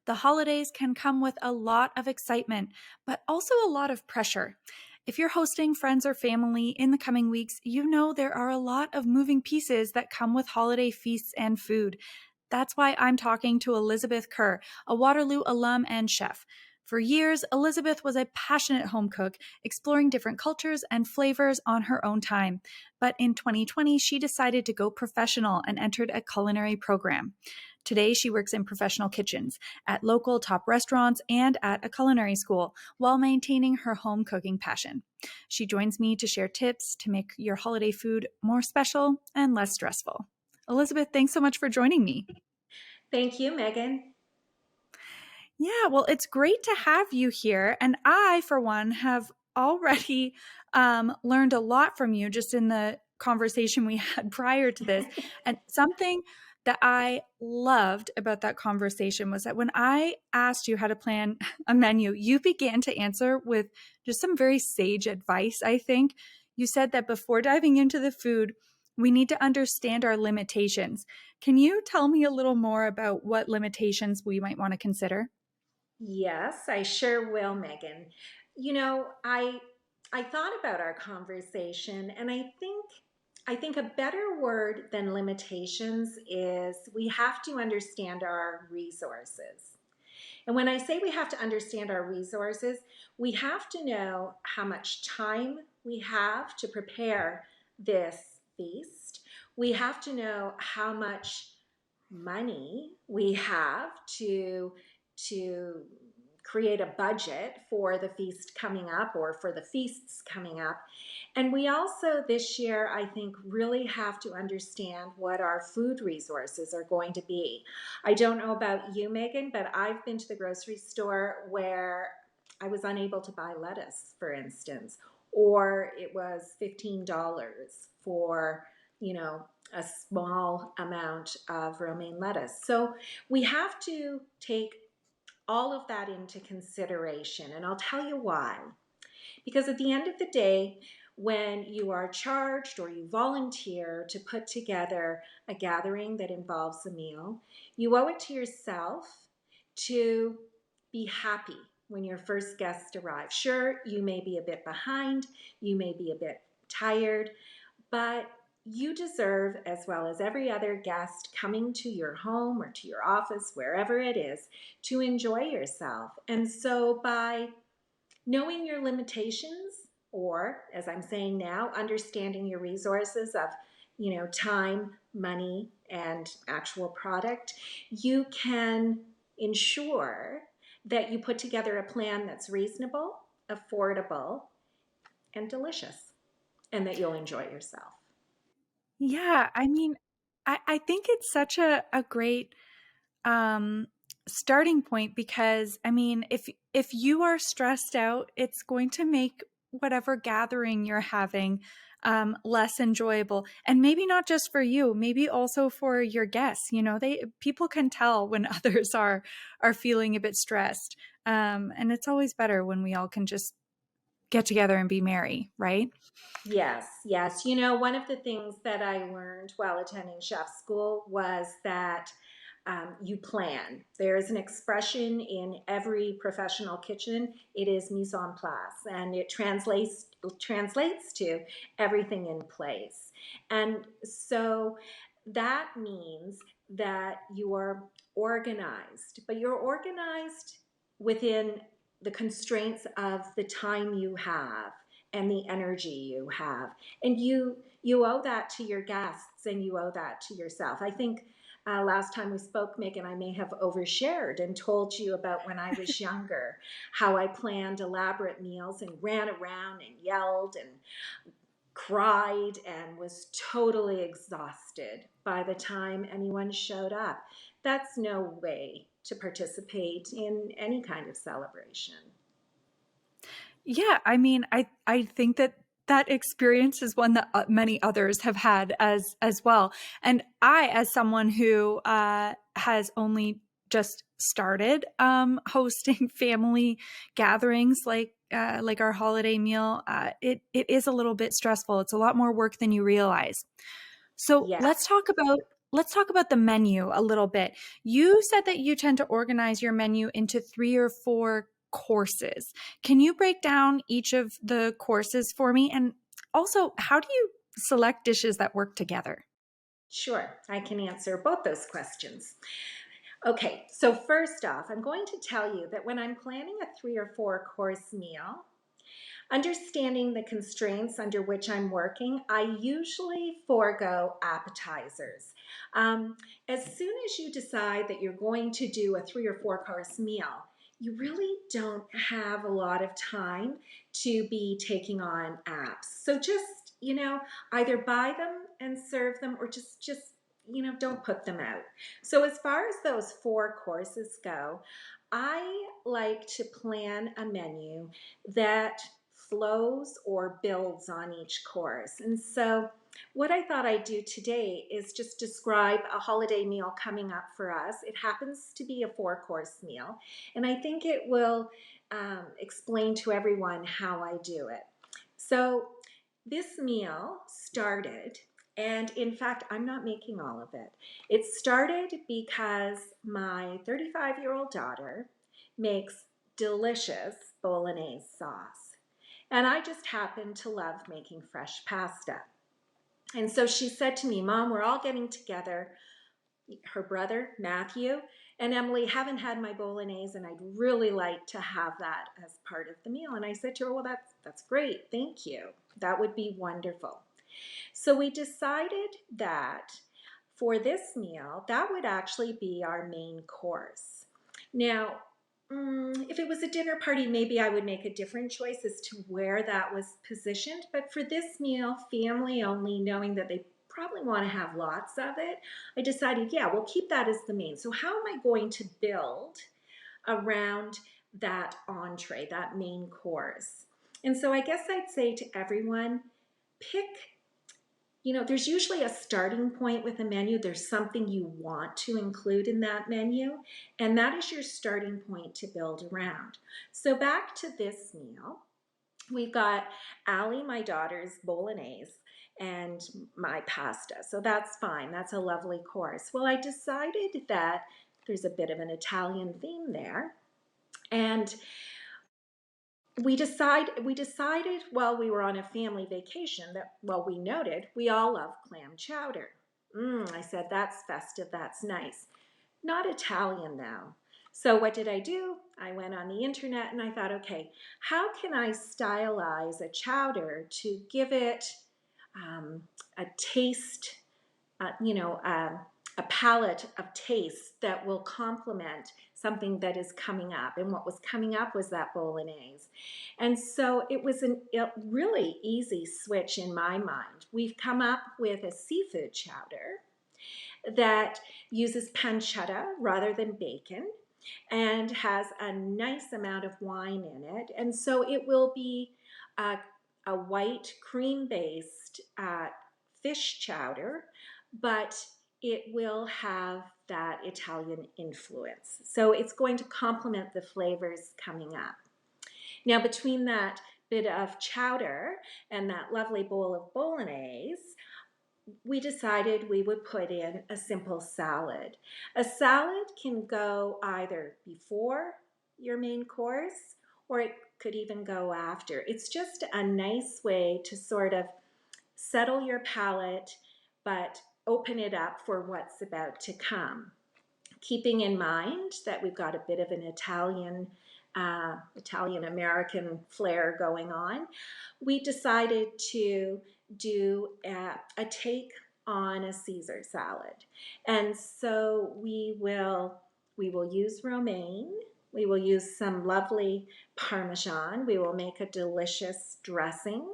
The holidays can come with a lot of excitement, but also a lot of pressure. If you're hosting friends or family in the coming weeks, you know there are a lot of moving pieces that come with holiday feasts and food. That's why I'm talking to Elizabeth Kerr, a Waterloo alum and chef. For years, Elizabeth was a passionate home cook, exploring different cultures and flavors on her own time. But in 2020, she decided to go professional and entered a culinary program. Today, she works in professional kitchens, at local top restaurants, and at a culinary school while maintaining her home cooking passion. She joins me to share tips to make your holiday food more special and less stressful. Elizabeth, thanks so much for joining me. Thank you, Megan. Yeah, well, it's great to have you here. And I, for one, have already learned a lot from you just in the conversation we had prior to this. And something that I loved about that conversation was that when I asked you how to plan a menu, you began to answer with just some very sage advice, I think. You said that before diving into the food, we need to understand our limitations. Can you tell me a little more about what limitations we might want to consider? Yes, I sure will, Megan. You know, I thought about our conversation and I think a better word than limitations is we have to understand our resources. And when I say we have to understand our resources, we have to know how much time we have to prepare this feast. We have to know how much money we have to create a budget for the feast coming up or for the feasts coming up. And we also this year, I think, really have to understand what our food resources are going to be. I don't know about you, Megan, but I've been to the grocery store where I was unable to buy lettuce, for instance, or it was $15 for, a small amount of romaine lettuce. So we have to take all of that into consideration. And I'll tell you why. Because at the end of the day, when you are charged or you volunteer to put together a gathering that involves a meal, you owe it to yourself to be happy when your first guest arrives. Sure, you may be a bit behind, you may be a bit tired, but you deserve, as well as every other guest coming to your home or to your office, wherever it is, to enjoy yourself. And so by knowing your limitations, or as I'm saying now, understanding your resources of, time, money, and actual product, you can ensure that you put together a plan that's reasonable, affordable, and delicious, and that you'll enjoy yourself. Yeah, I mean, I think it's such a great um, starting point because I mean, if you are stressed out, it's going to make whatever gathering you're having less enjoyable, and maybe not just for you, maybe also for your guests. You know, they people can tell when others are feeling a bit stressed, and it's always better when we all can just get together and be merry, right? Yes, yes. You know, one of the things that I learned while attending chef school was that you plan. There is an expression in every professional kitchen. It is mise en place, and it translates to everything in place. And so that means that you are organized, but you're organized within the constraints of the time you have and the energy you have, and you owe that to your guests and you owe that to yourself. I think last time we spoke, Megan, I may have overshared and told you about when I was younger, how I planned elaborate meals and ran around and yelled and cried and was totally exhausted by the time anyone showed up. That's no way to participate in any kind of celebration. Yeah, I mean, I think that that experience is one that many others have had as well. And I, as someone who has only just started hosting family gatherings like our holiday meal, it is a little bit stressful. It's a lot more work than you realize. So let's Yes. talk about Let's talk about the menu a little bit. You said that you tend to organize your menu into 3 or 4 courses. Can you break down each of the courses for me? And also, how do you select dishes that work together? Sure, I can answer both those questions. Okay, so first off, I'm going to tell you that when I'm planning a 3 or 4 course meal, understanding the constraints under which I'm working, I usually forego appetizers. Um, as soon as you decide that you're going to do a 3 or 4 course meal, you really don't have a lot of time to be taking on apps. So just, either buy them and serve them or just don't put them out. So as far as those 4 courses go, I like to plan a menu that flows or builds on each course. And so, what I thought I'd do today is just describe a holiday meal coming up for us. It happens to be a 4 course meal, and I think it will explain to everyone how I do it. So, this meal started, and in fact, I'm not making all of it. It started because my 35-year-old daughter makes delicious bolognese sauce. And I just happen to love making fresh pasta. And so she said to me, Mom, we're all getting together. Her brother, Matthew, and Emily haven't had my bolognese, and I'd really like to have that as part of the meal. And I said to her, well, that's great. Thank you. That would be wonderful. So we decided that for this meal, that would actually be our main course. Now, if it was a dinner party, maybe I would make a different choice as to where that was positioned. But for this meal, family only, knowing that they probably want to have lots of it, I decided, yeah, we'll keep that as the main. So, how am I going to build around that entree, that main course? And so, I guess I'd say to everyone, pick there's usually a starting point with a menu. There's something you want to include in that menu, and that is your starting point to build around. So, back to this meal, we've got Allie, my daughter's bolognese, and my pasta. So, that's fine. That's a lovely course. Well, I decided that there's a bit of an Italian theme there. And we decided while we were on a family vacation that, well, we noted we all love clam chowder. I said, that's festive, that's nice. Not Italian though. So what did I do? I went on the internet and I thought, okay, how can I stylize a chowder to give it a taste, uh, you know, um, a palette of tastes that will complement something that is coming up. And what was coming up was that bolognese. And so it was a really easy switch in my mind. We've come up with a seafood chowder that uses pancetta rather than bacon and has a nice amount of wine in it. And so it will be a white cream based fish chowder, but it will have that Italian influence. So it's going to complement the flavors coming up. Now, between that bit of chowder and that lovely bowl of bolognese, we decided we would put in a simple salad. A salad can go either before your main course or it could even go after. It's just a nice way to sort of settle your palate but open it up for what's about to come. Keeping in mind that we've got a bit of an Italian American flair going on, we decided to do a take on a Caesar salad. And so we will use romaine, we will use some lovely parmesan, we will make a delicious dressing,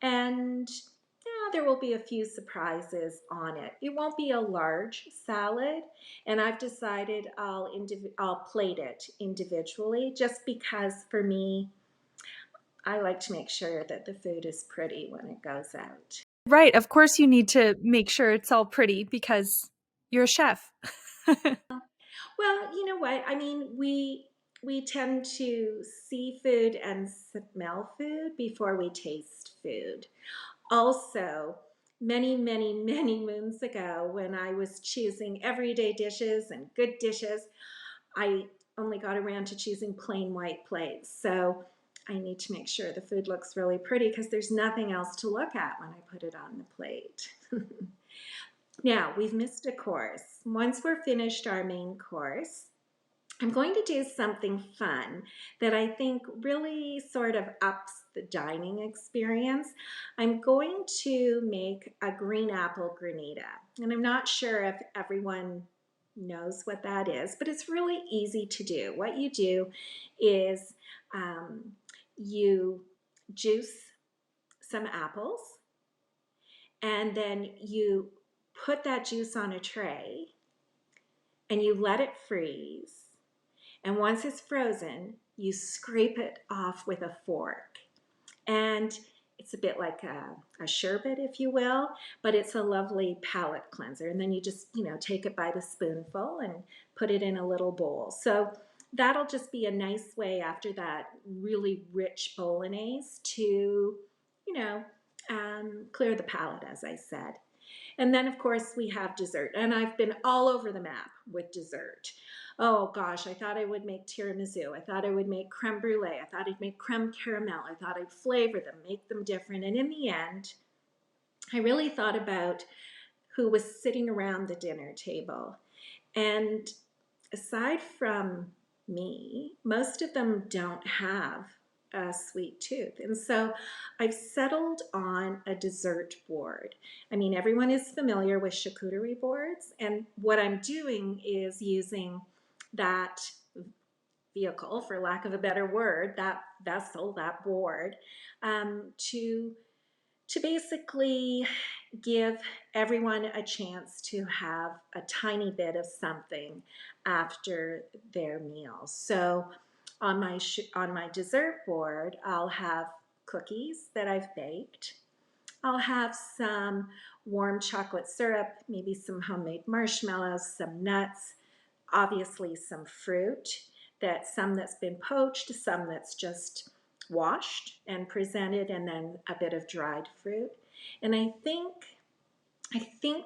and there will be a few surprises on it. It won't be a large salad, and I've decided I'll plate it individually just because for me, I like to make sure that the food is pretty when it goes out. Right. Of course, you need to make sure it's all pretty because you're a chef. Well, you know what? I mean, we tend to see food and smell food before we taste food. Also, many, many, many moons ago when I was choosing everyday dishes and good dishes, I only got around to choosing plain white plates. So I need to make sure the food looks really pretty because there's nothing else to look at when I put it on the plate. Now, we've missed a course. Once we're finished our main course, I'm going to do something fun that I think really sort of ups the dining experience. I'm going to make a green apple granita. And I'm not sure if everyone knows what that is, but it's really easy to do. What you do is um, you juice some apples and then you put that juice on a tray and you let it freeze. And once it's frozen, you scrape it off with a fork. And it's a bit like a sherbet, if you will, but it's a lovely palate cleanser. And then you just, take it by the spoonful and put it in a little bowl. So that'll just be a nice way after that really rich bolognese to, you know, clear the palate, as I said. And then, of course, we have dessert. And I've been all over the map with dessert. Oh gosh, I thought I would make tiramisu. I thought I would make creme brulee. I thought I'd make creme caramel. I thought I'd flavor them, make them different. And in the end, I really thought about who was sitting around the dinner table. And aside from me, most of them don't have a sweet tooth. And so I've settled on a dessert board. I mean, everyone is familiar with charcuterie boards. And what I'm doing is using that vehicle, for lack of a better word, that vessel, that board, to basically give everyone a chance to have a tiny bit of something after their meal. So on my dessert board, I'll have cookies that I've baked. I'll have some warm chocolate syrup, maybe some homemade marshmallows, some nuts, obviously some fruit, some that's been poached, some that's just washed and presented, and then a bit of dried fruit. And I think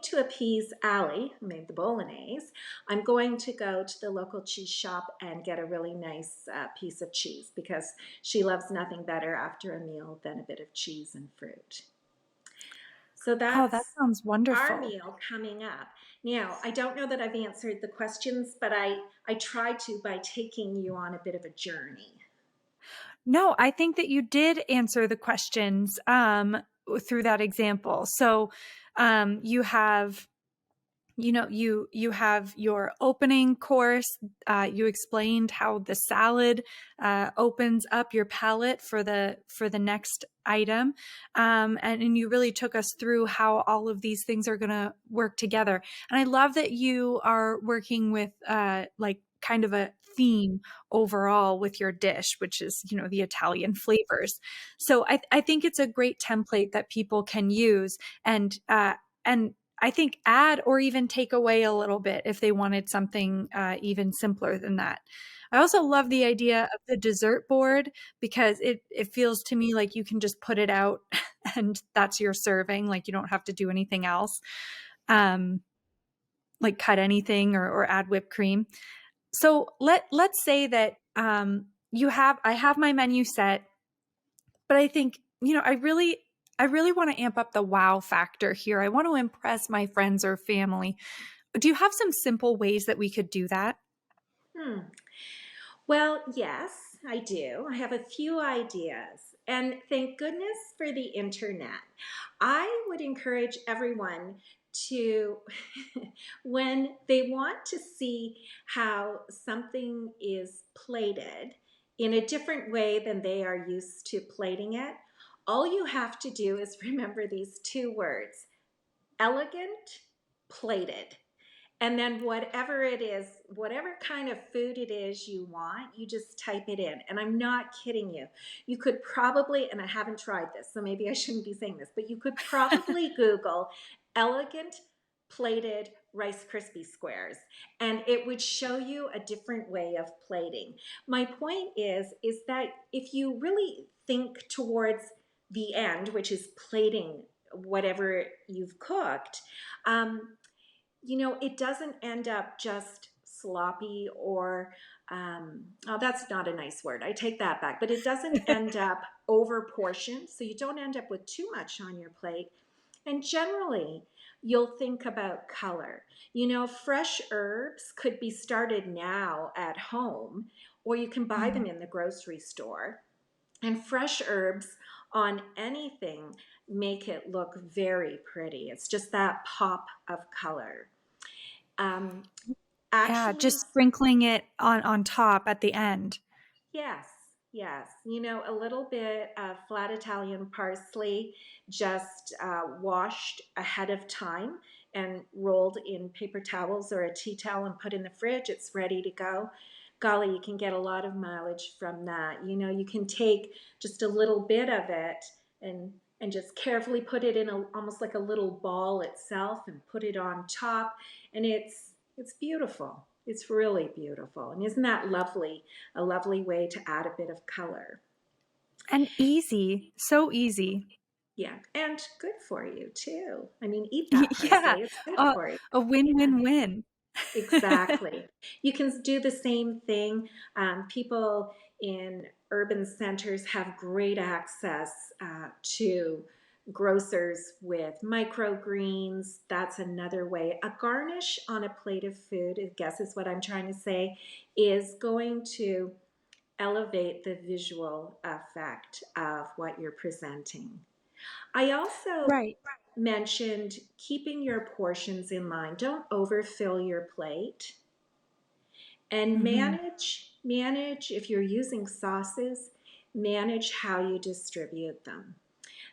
to appease Allie, who made the bolognese, I'm going to go to the local cheese shop and get a really nice piece of cheese because she loves nothing better after a meal than a bit of cheese and fruit. So Oh, that that's sounds our wonderful. meal coming up. Now, I don't know that I've answered the questions, but I tried to by taking you on a bit of a journey. No, I think that you did answer the questions through that example. So you have you have your opening course. You explained how the salad opens up your palate for the next item, and you really took us through how all of these things are going to work together. And I love that you are working with like kind of a theme overall with your dish, which is the Italian flavors. So I think it's a great template that people can use, and I think add or even take away a little bit if they wanted something even simpler than that. I also love the idea of the dessert board because it feels to me like you can just put it out and that's your serving. Like you don't have to do anything else, um, like cut anything or add whipped cream. So let's say that I have my menu set, but I think I really want to amp up the wow factor here. I want to impress my friends or family. Do you have some simple ways that we could do that? Hmm. Well, yes, I do. I have a few ideas. And thank goodness for the internet. I would encourage everyone to, when they want to see how something is plated in a different way than they are used to plating it, all you have to do is remember these two words: elegant, plated. And then whatever it is, whatever kind of food it is you want, you just type it in. And I'm not kidding you. You could probably, and I haven't tried this, so maybe I shouldn't be saying this, but you could probably Google elegant plated Rice Krispie squares, and it would show you a different way of plating. My point is that if you really think towards the end, which is plating whatever you've cooked, it doesn't end up just sloppy or, oh, that's not a nice word. I take that back. But it doesn't end up over portioned. So you don't end up with too much on your plate. And generally, you'll think about color. Fresh herbs could be started now at home, or you can buy them Mm. in the grocery store. And fresh herbs on anything make it look very pretty. It's just that pop of color. Um, Yeah, Actually, just sprinkling it on top at the end. yes, yes. A little bit of flat Italian parsley, just washed ahead of time and rolled in paper towels or a tea towel and put in the fridge. It's ready to go. Golly, you can get a lot of mileage from that. You can take just a little bit of it and just carefully put it in almost like a little ball itself and put it on top, and it's beautiful. It's really beautiful. And isn't that lovely? A lovely way to add a bit of color. And easy, so easy. Yeah, and good for you too. I mean, eat that Yeah, parsley. It's good uh, for you. a Yeah, win-win-win. exactly. You can do the same thing. People in urban centers have great access to grocers with microgreens. That's another way. A garnish on a plate of food, I guess is what I'm trying to say, is going to elevate the visual effect of what you're presenting. I also Right. mentioned keeping your portions in line. Don't overfill your plate, and Hmm. manage if you're using sauces, manage how you distribute them.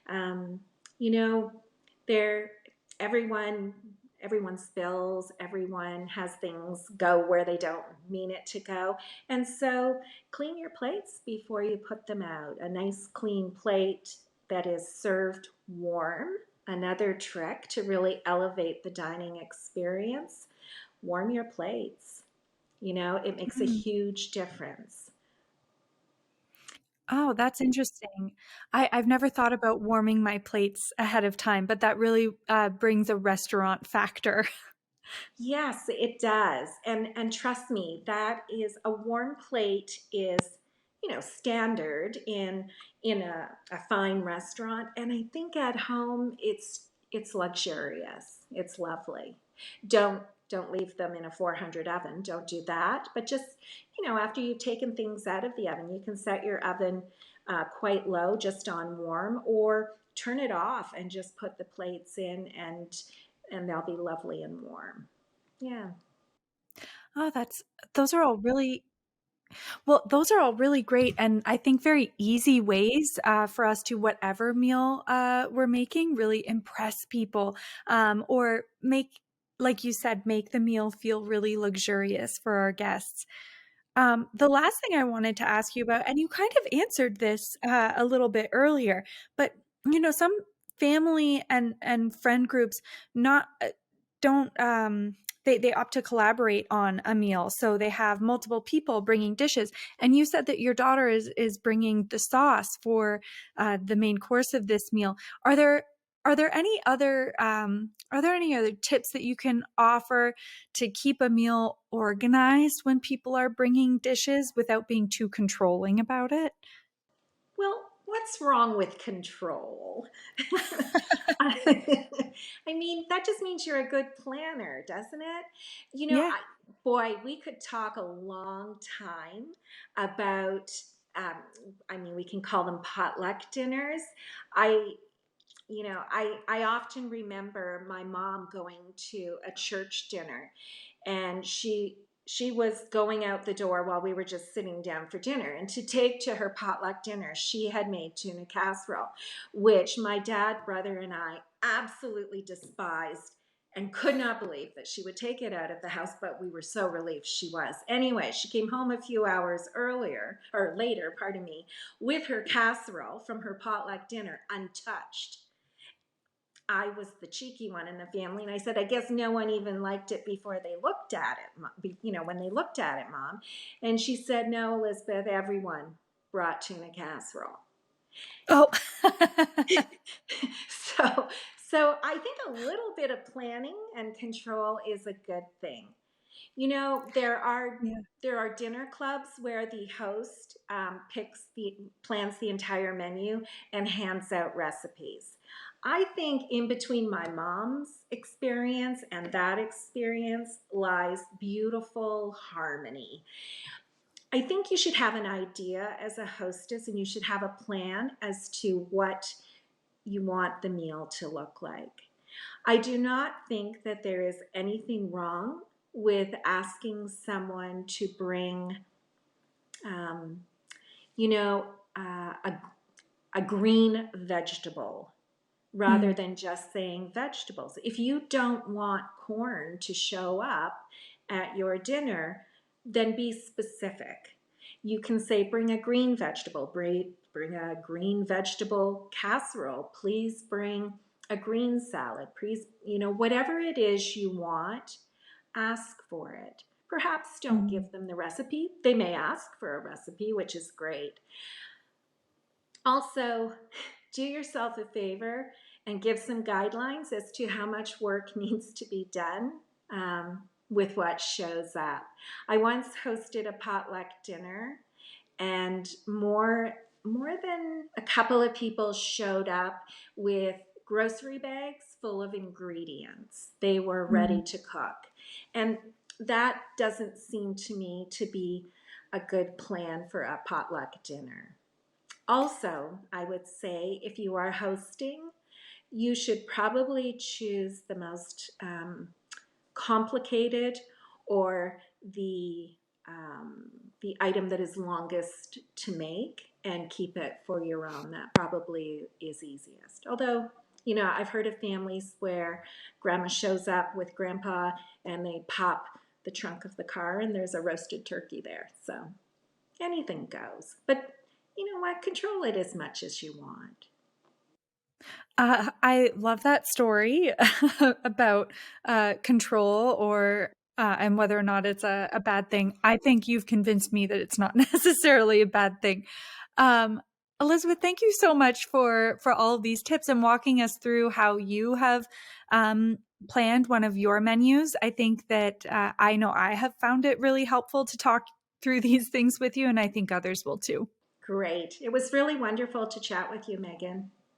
Um, you know, there everyone everyone spills, everyone has things go where they don't mean it to go. And so clean your plates before you put them out. A nice clean plate that is served warm, another trick to really elevate the dining experience. Warm your plates. It makes a Mm. huge difference. Oh, that's interesting. I've never thought about warming my plates ahead of time, but that really brings a restaurant factor. Yes, it does. And trust me, that is a warm plate is, standard in a fine restaurant. And I think at home it's luxurious. It's lovely. Don't leave them in a 400 oven. Don't do that. But just, after you've taken things out of the oven, you can set your oven quite low, just on warm, or turn it off and just put the plates in, and they'll be lovely and warm. Yeah. Oh, those are all really well, those are all really great and I think very easy ways for us to whatever meal we're making really impress people or make, like you said, make the meal feel really luxurious for our guests. The last thing I wanted to ask you about, and you kind of answered this a little bit earlier, but some family and friend groups not don't they opt to collaborate on a meal, so they have multiple people bringing dishes. And you said that your daughter is bringing the sauce for the main course of this meal. Are there are there any other tips that you can offer to keep a meal organized when people are bringing dishes without being too controlling about it? Well, what's wrong with control? I mean, that just means you're a good planner, doesn't it? Yeah. Boy, we could talk a long time about, um, I mean, we can call them potluck dinners. I I often remember my mom going to a church dinner, and she was going out the door while we were just sitting down for dinner. And to take to her potluck dinner, she had made tuna casserole, which my dad, brother, and I absolutely despised and could not believe that she would take it out of the house, but we were so relieved she was. Anyway, she came home a few hours earlier, or later, pardon me, with her casserole from her potluck dinner untouched. I was the cheeky one in the family, and I said, I guess no one even liked it before they looked at it, when they looked at it, Mom. And she said, no, Elizabeth, everyone brought tuna casserole. Oh. So, so I think a little bit of planning and control is a good thing. You know, Yeah. there are dinner clubs where the host plans the entire menu and hands out recipes. I think in between my mom's experience and that experience lies beautiful harmony. I think you should have an idea as a hostess, and you should have a plan as to what you want the meal to look like. I do not think that there is anything wrong with asking someone to bring, um, you know, a green vegetable rather Mm, than just saying vegetables. If you don't want corn to show up at your dinner, then be specific. You can say, bring a green vegetable, bring a green vegetable casserole, please bring a green salad, please, whatever it is you want, ask for it. Perhaps don't mm, give them the recipe. They may ask for a recipe, which is great. Also, do yourself a favor and give some guidelines as to how much work needs to be done with what shows up. I once hosted a potluck dinner, and more than a couple of people showed up with grocery bags full of ingredients. They were ready mm. to cook. And that doesn't seem to me to be a good plan for a potluck dinner. Also, I would say if you are hosting, you should probably choose the most complicated or the item that is longest to make and keep it for your own. That probably is easiest. Although, I've heard of families where grandma shows up with grandpa and they pop the trunk of the car and there's a roasted turkey there. So anything goes. But you know what? Control it as much as you want. I love that story about control or and whether or not it's a bad thing. I think you've convinced me that it's not necessarily a bad thing. Um, Elizabeth, thank you so much for all of these tips and walking us through how you have um, planned one of your menus. I think that I know I have found it really helpful to talk through these things with you, and I think others will too. Great. It was really wonderful to chat with you, Megan.